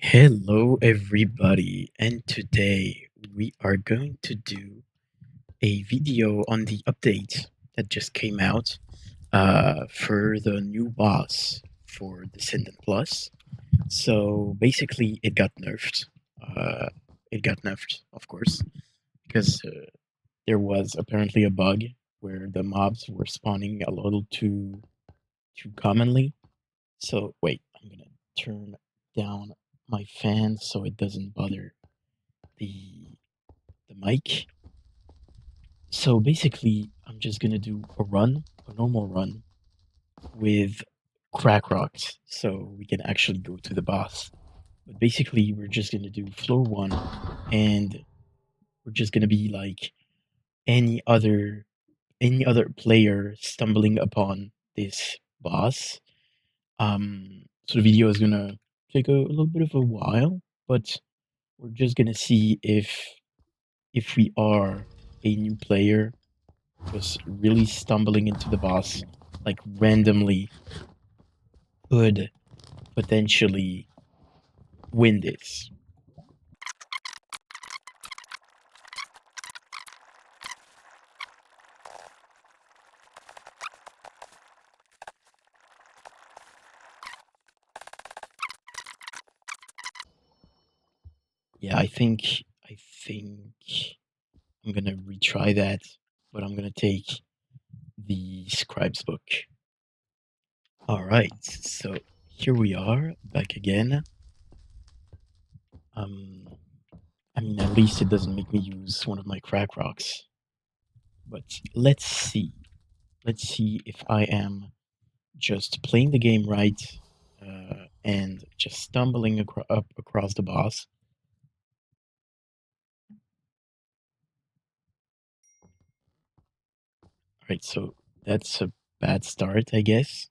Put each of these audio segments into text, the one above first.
Hello, everybody, and today we are going to do a video on the update that just came out for the new boss for Descendant Plus. So basically, it got nerfed. Uh, it got nerfed, of course, because there was apparently a bug where the mobs were spawning a little too commonly. So wait, I'm gonna turn down my fan so it doesn't bother the the mic. So basically, I'm just gonna do a normal run with crack rocks, so we can actually go to the boss. But basically, we're just gonna do floor one, and we're just gonna be like any other any other player stumbling upon this boss. So the video is gonna take a little bit of a while, but we're just gonna see if we are a new player just really stumbling into the boss like randomly could potentially win this. Yeah, I think I'm gonna retry that, but I'm gonna take the scribe's book. All right, so here we are back again. Um, I mean, at least it doesn't make me use one of my crack rocks. But let's see. Let's see if I am just playing the game right and just stumbling up across the boss. All right, so that's a bad start, I guess.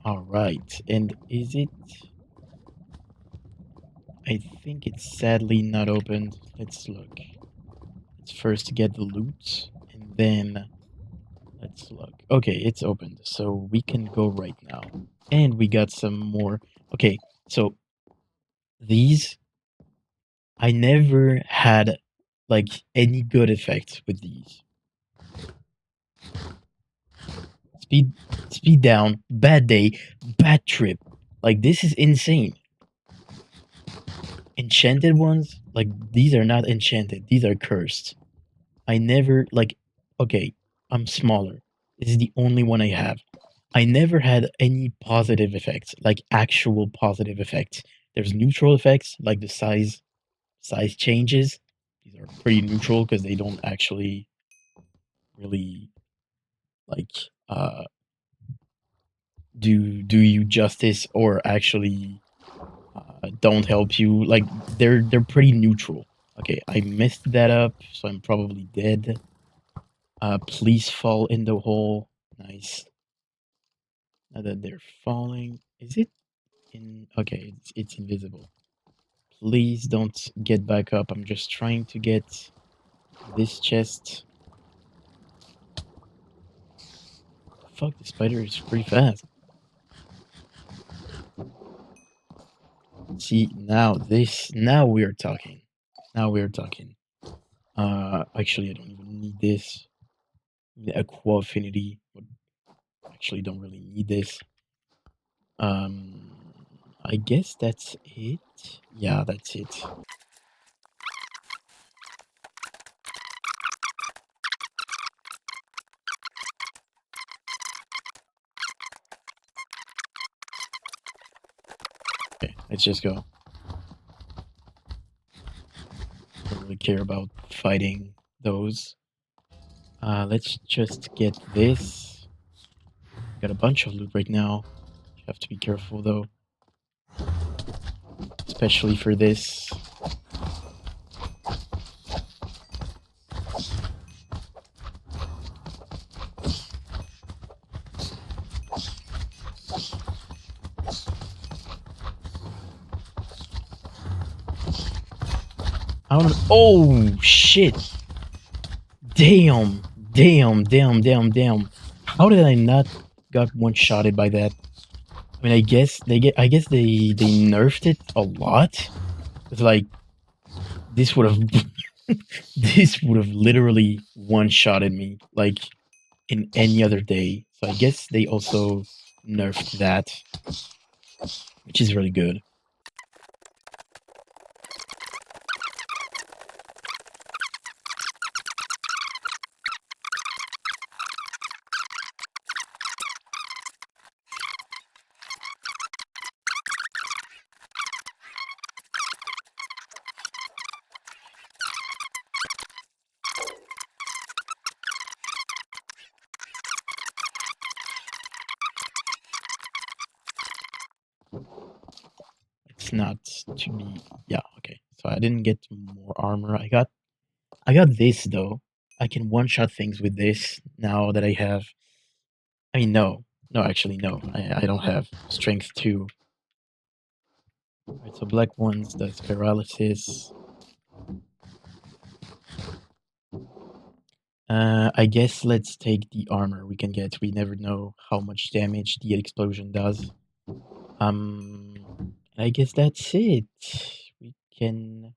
All right, and is it? I think it's sadly not opened. Let's look. Let's first get the loot, and then let's look. Okay, it's opened, so we can go right now. And we got some more. Okay, so these I never had like any good effects with these. Speed speed down, bad day, bad trip. Like this is insane. Enchanted ones, like these are not enchanted. These are cursed. I never like okay, I'm smaller. This is the only one I have. I never had any positive effects, like actual positive effects. There's neutral effects, like the size changes. These are pretty neutral because they don't actually really like do you justice or actually don't help you. Like they're pretty neutral. Okay, I messed that up, so I'm probably dead. Please fall in the hole. Nice. Now that they're falling, is it in? Okay, it's invisible. Please don't get back up. I'm just trying to get this chest. Fuck, the spider is pretty fast. See, now we are talking. Now we are talking. Actually, I don't even need this. The Aqua Affinity, but actually don't really need this. Um, I guess that's it. Yeah, that's it. Okay, let's just go. Don't really care about fighting those. Let's just get this. Got a bunch of loot right now. You have to be careful though, especially for this. I don't. Oh shit! Damn! Damn! Damn! Damn! Damn! How did I not got one-shotted by that? I mean, I guess they nerfed it a lot. It's like this would have this would have literally one-shotted me like in any other day. So I guess they also nerfed that, which is really good. It's not to be. Yeah, okay. So I didn't get more armor. I got this though. I can one-shot things with this now that I have. I mean, no, actually, no. I don't have strength 2. Right, so black ones, that's paralysis. I guess let's take the armor we can get. We never know how much damage the explosion does. I guess that's it. We can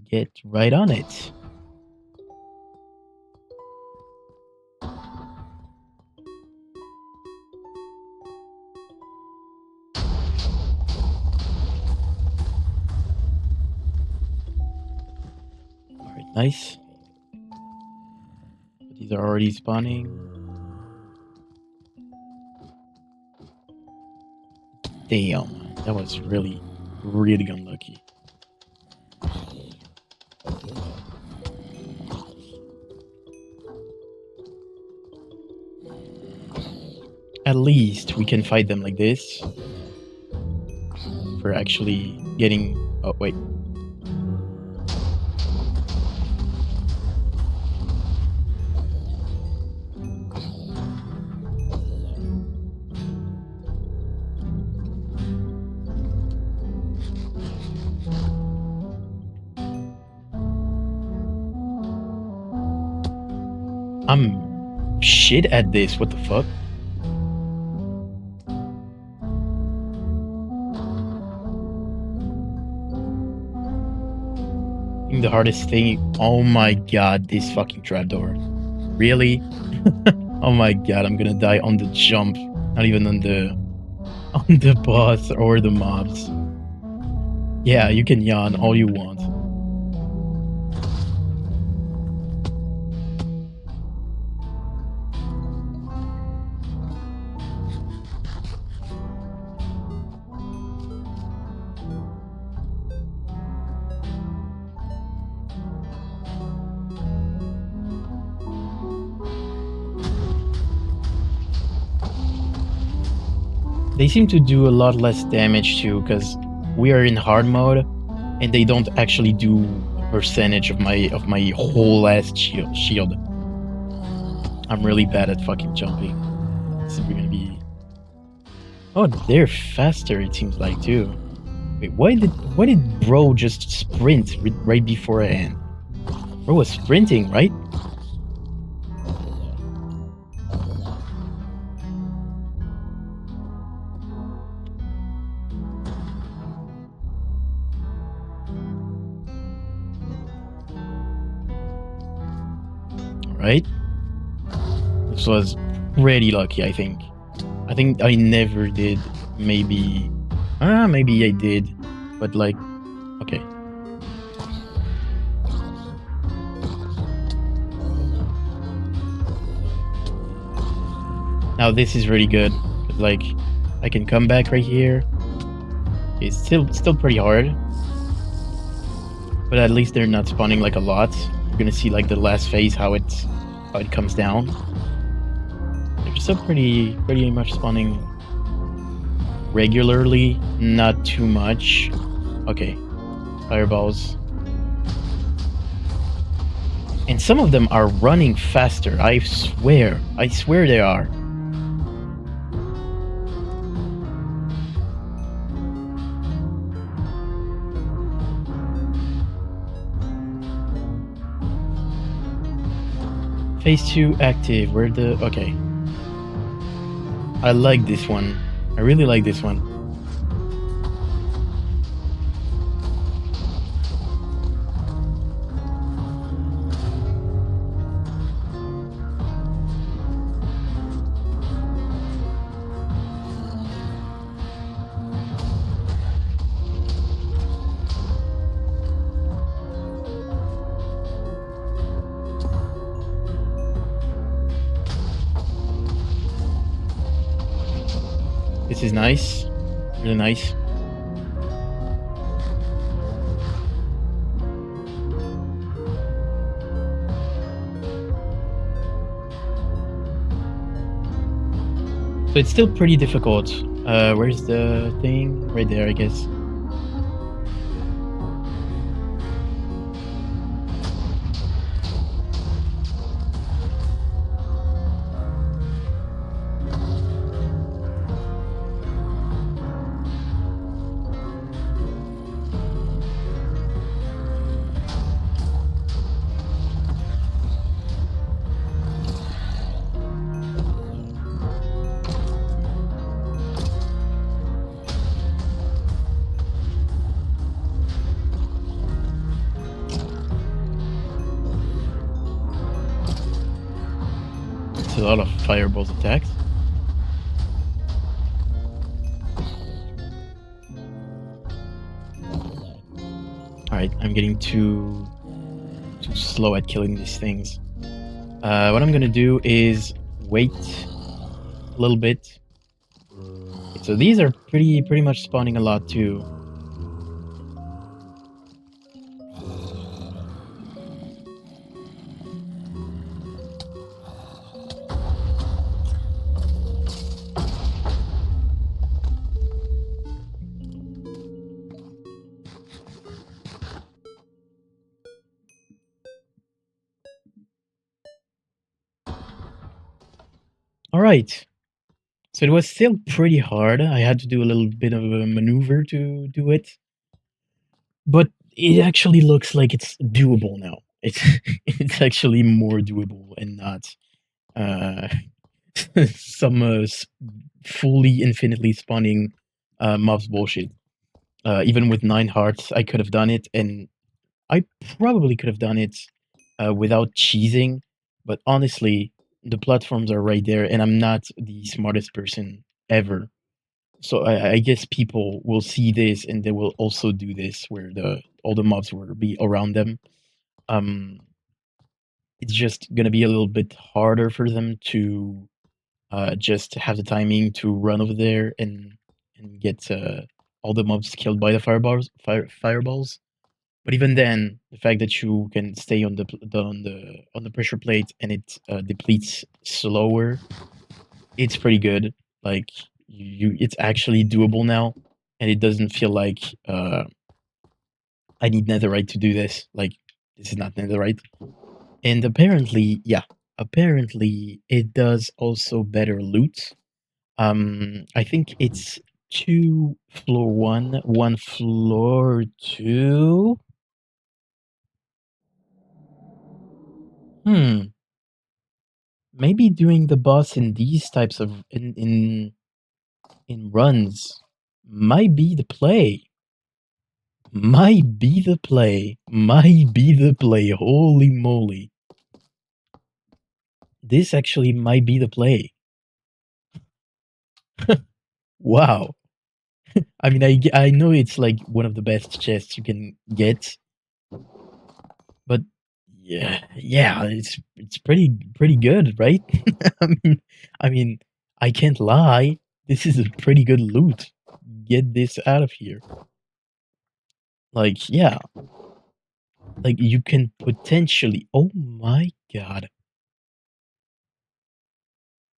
get right on it. Alright, nice. These are already spawning. Damn, that was really, really unlucky. At least we can fight them like this. For actually getting... Oh, wait. I'm shit at this, what the fuck? I think the hardest thing... Oh my god, this fucking trapdoor. Really? Oh my god, I'm gonna die on the jump. Not even on the boss or the mobs. Yeah, you can yawn all you want. They seem to do a lot less damage too, because we are in hard mode, and they don't actually do a percentage of my whole ass shield. I'm really bad at fucking jumping. So we're gonna be... Oh, they're faster, it seems like, too. Wait, why did bro just sprint right before I end? Bro was sprinting, right? Right? This was pretty lucky, I think. I think I never did. Maybe I did, but like, okay. Now this is really good. Like, I can come back right here. It's still pretty hard, but at least they're not spawning like a lot. We're gonna see like the last phase how it's how it comes down. They're still pretty much spawning regularly, not too much. Okay, fireballs. And some of them are running faster, I swear. I swear they are. Phase 2 active. Where the... Okay. I like this one. I really like this one. This is nice. Really nice. So it's still pretty difficult. Where's the thing? Right there, I guess. It's a lot of fireballs attacks. Alright, I'm getting too slow at killing these things. What I'm gonna do is wait a little bit. So these are pretty much spawning a lot too. Alright. So it was still pretty hard. I had to do a little bit of a maneuver to do it. But it actually looks like it's doable now. It's it's actually more doable and not uh, some fully infinitely spawning mobs bullshit. Even with 9 hearts, I could have done it, and I probably could have done it without cheesing. But honestly, the platforms are right there, and I'm not the smartest person ever. So I guess people will see this and they will also do this where all the mobs will be around them. Um, it's just gonna be a little bit harder for them to just have the timing to run over there and get all the mobs killed by the fireballs. But even then, the fact that you can stay on the pressure plate and it depletes slower, it's pretty good. Like it's actually doable now, and it doesn't feel like I need netherite to do this. Like this is not netherite. And apparently, yeah, apparently it does also better loot. I think it's 2 floor 1, 1 floor 2. Hmm. Maybe doing the boss in these types of in runs might be the play. Might be the play. Might be the play. Holy moly. This actually might be the play. Wow. I mean, I know it's like one of the best chests you can get, but yeah, it's pretty good, right? I mean, I mean, I can't lie. This is a pretty good loot. Get this out of here. Like, yeah, like you can potentially. Oh my god.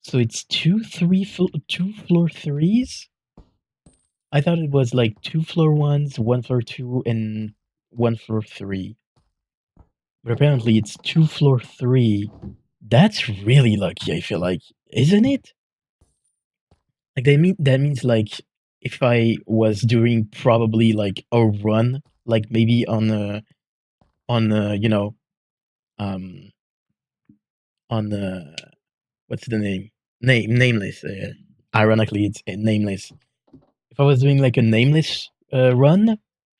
So it's two floor threes? I thought it was like two floor ones, one floor two, and one floor three. But apparently it's two floor three. That's really lucky, I feel like, isn't it? Like that means like if I was doing probably like a run, like maybe on a um on the what's the nameless. Ironically, it's nameless. If I was doing like a nameless run,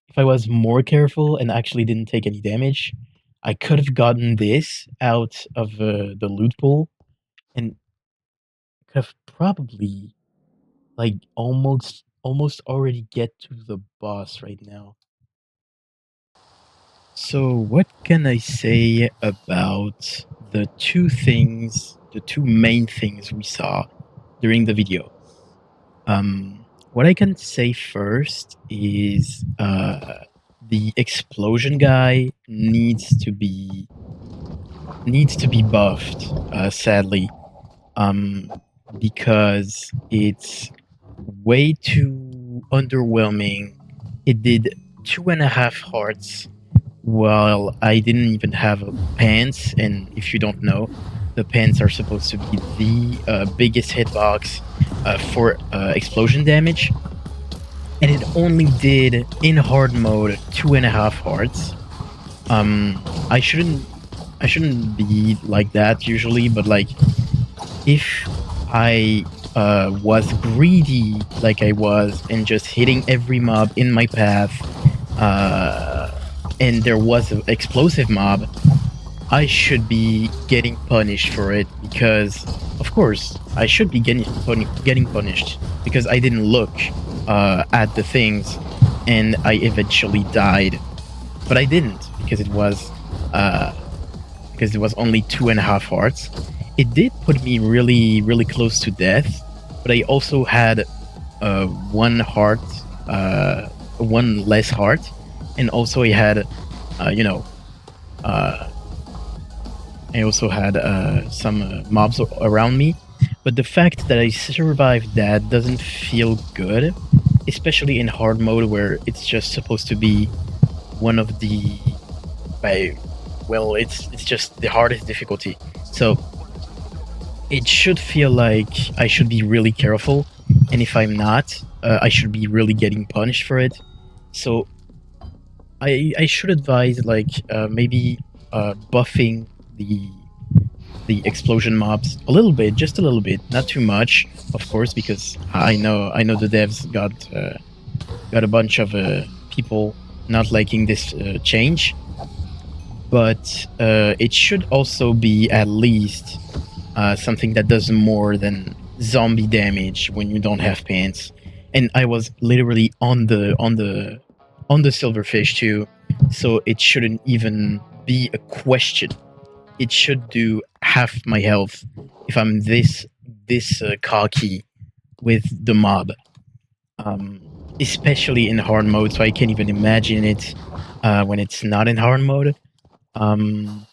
if I was more careful and actually didn't take any damage, I could have gotten this out of the loot pool and could have probably like almost already get to the boss right now. So what can I say about the two main things we saw during the video? What I can say first is the explosion guy needs to be buffed. Sadly, um, because it's way too underwhelming. It did 2.5 hearts while I didn't even have pants. And if you don't know, the pants are supposed to be the biggest hitbox for explosion damage. And it only did in hard mode 2.5 hearts. I shouldn't be like that usually, but like if I was greedy like I was and just hitting every mob in my path, and there was an explosive mob, I should be getting punished for it because, of course, I should be getting punished because I didn't look at the things and I eventually died. But I didn't uh, because it was only 2.5 hearts. It did put me really, really close to death, but I also had one heart, one less heart, and also I had, you know, uh, I also had some mobs around me. But the fact that I survived that doesn't feel good, especially in hard mode where it's just supposed to be one of the by well, it's just the hardest difficulty. So it should feel like I should be really careful, and if I'm not, I should be really getting punished for it. So I should advise like maybe buffing the the explosion mobs a little bit, just a little bit, not too much, of course, because I know the devs got a bunch of people not liking this change, but it should also be at least something that does more than zombie damage when you don't have pants. And I was literally on the silverfish too, so it shouldn't even be a question. It should do half my health if I'm this cocky with the mob, um, especially in hard mode. So I can't even imagine it when it's not in hard mode. Um,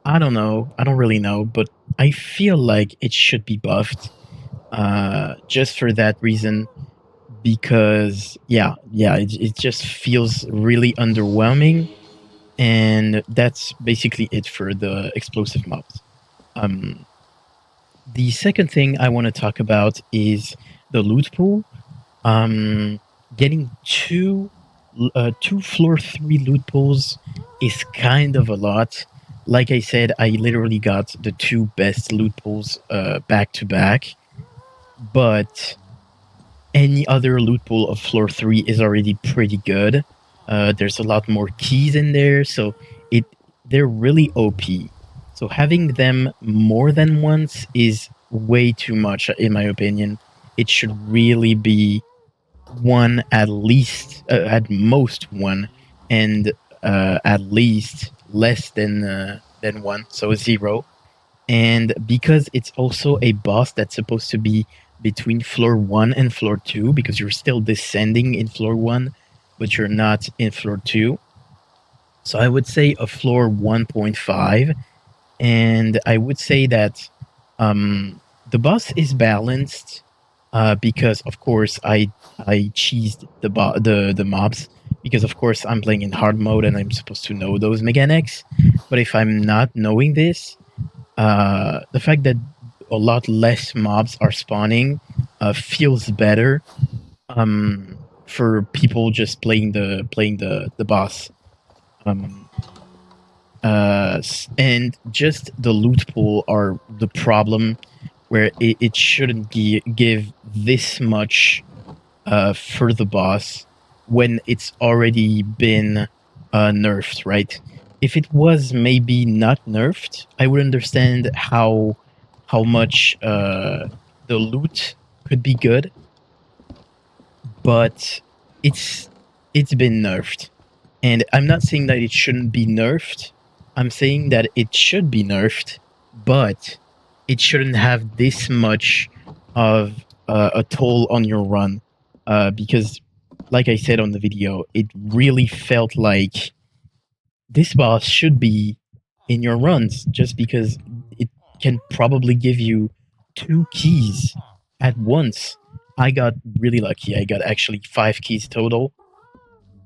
I don't know. I don't really know, but I feel like it should be buffed just for that reason. Because it just feels really underwhelming, and that's basically it for the explosive mobs. Um, the second thing I want to talk about is the loot pool. Um, Getting two floor three loot pools is kind of a lot. Like I said, I literally got the two best loot pools back to back, but any other loot pool of floor three is already pretty good. There's a lot more keys in there, so it they're really OP. So having them more than once is way too much, in my opinion. It should really be one at least, at most one, and at least less than one, so zero. And because it's also a boss that's supposed to be between floor one and floor two, because you're still descending in floor one, but you're not in floor two. So I would say a floor 1.5, and I would say that um, The boss is balanced because, of course, I cheesed the mobs because, of course, I'm playing in hard mode and I'm supposed to know those mechanics. But if I'm not knowing this, the fact that a lot less mobs are spawning feels better for people just playing the boss. Um, and just the loot pool are the problem where it shouldn't give this much for the boss when it's already been nerfed, right? If it was maybe not nerfed, I would understand how much the loot could be good, but it's it's been nerfed. And I'm not saying that it shouldn't be nerfed. I'm saying that it should be nerfed, but it shouldn't have this much of a toll on your run. Because, like I said on the video, it really felt like this boss should be in your runs just because it can probably give you 2 keys at once. I got really lucky. I got actually 5 keys total,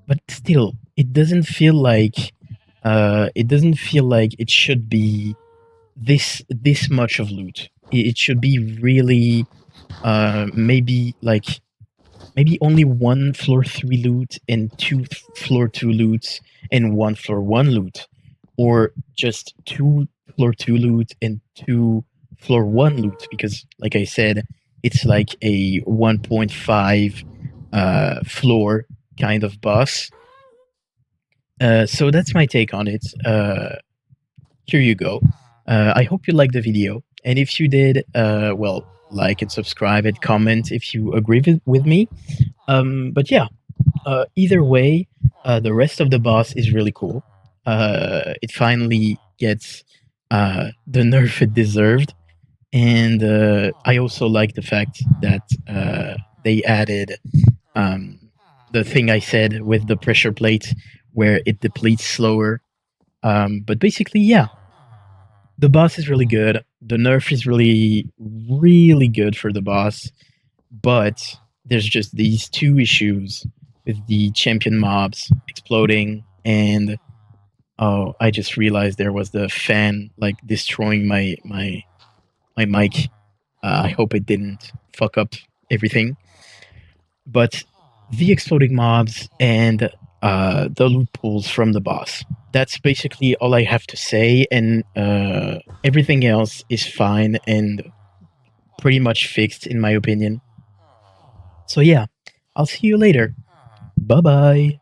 but still, it doesn't feel like it should be this much of loot. It should be really maybe like maybe only one floor 3 loot and two floor 2 loots and one floor 1 loot, or just two floor 2 loot and two floor 1 loot, because like I said, it's like a 1.5 floor kind of boss. So that's my take on it. Here you go. I hope you liked the video, and if you did, well, like and subscribe and comment if you agree with me. But yeah, either way, the rest of the boss is really cool. It finally gets the nerf it deserved, and I also like the fact that they added um, the thing I said with the pressure plate, where it depletes slower. But basically, yeah, the boss is really good. The nerf is really good for the boss, but there's just these two issues with the champion mobs exploding, and oh, I just realized there was the fan like destroying my mic. I hope it didn't fuck up everything. But the exploding mobs and the loot pools from the boss. That's basically all I have to say, and everything else is fine and pretty much fixed in my opinion. So yeah, I'll see you later. Bye bye.